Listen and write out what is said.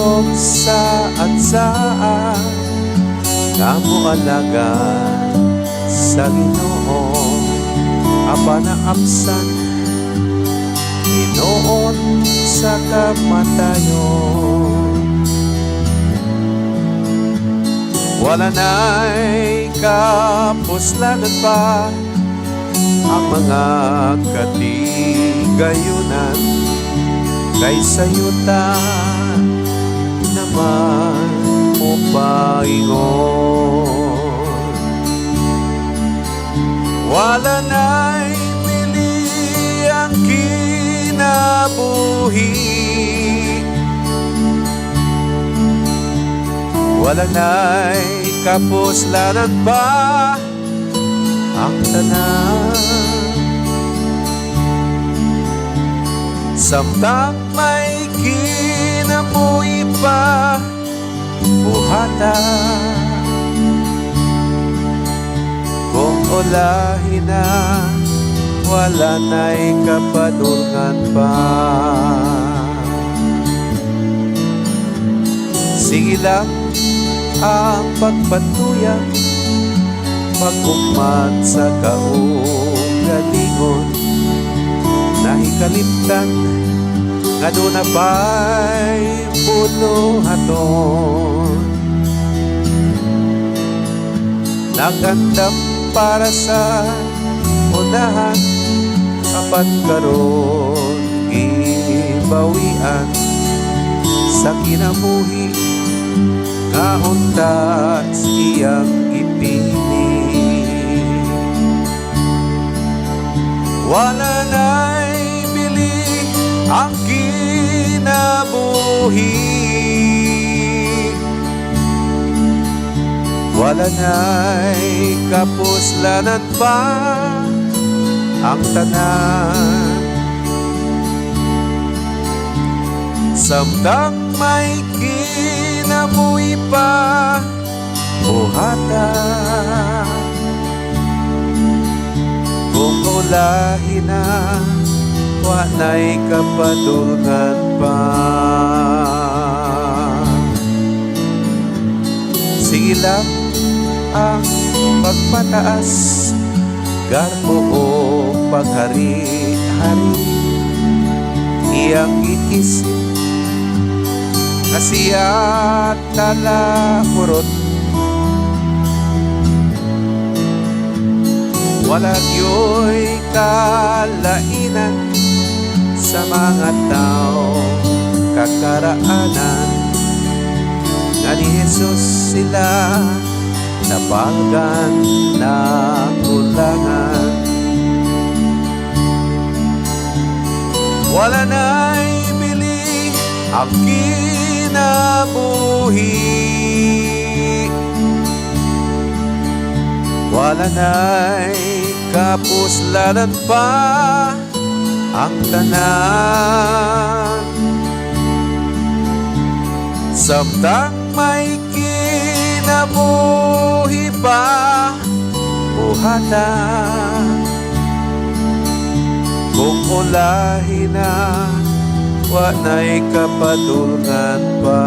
kusog sa atsaa, kamo alaga sa Ginoo, aba na absan Ginoon sa kamatayon. Wala na'y kapuslanan pa ang mga katigayunan, kaysa yuta naman mo paingon. Wala na'y mili ang kinabuhi, wala na'y kapuslanan pa ang tanan. Samtang may kinabuhi pa buhata, kung ulahin na wala na'y kapadulngan pa. Sige lang ang pagpatuyan, pagkumat sa kaugalingon, nahikalimtan nga doon na ba'y buluhaton. Nagandam para sa unahan, apat karon gibawian sa kinabuhi nga untas iyang ipili. Wala na'y bili ang kinabuhi, wala na'y kapuslanan pa ang tanan. Samtang may kinabuhi pa buhata, kung ulahin na wana'y kapadulngan pa. Sige lang ang pagpataas, garbo o paghari-hari, iyang iisip na siya talahurot. Walang yo'y kalainan sa mga tao kakaraanan, nga ni Jesus sila napagan na kulangan. Wala na'y bili ang kinabuhi, wala na'y kapuslanan pa ang tanan. Samtang may kinabuhi pa buhata, kung ulahin na wana'y kapadulngan pa.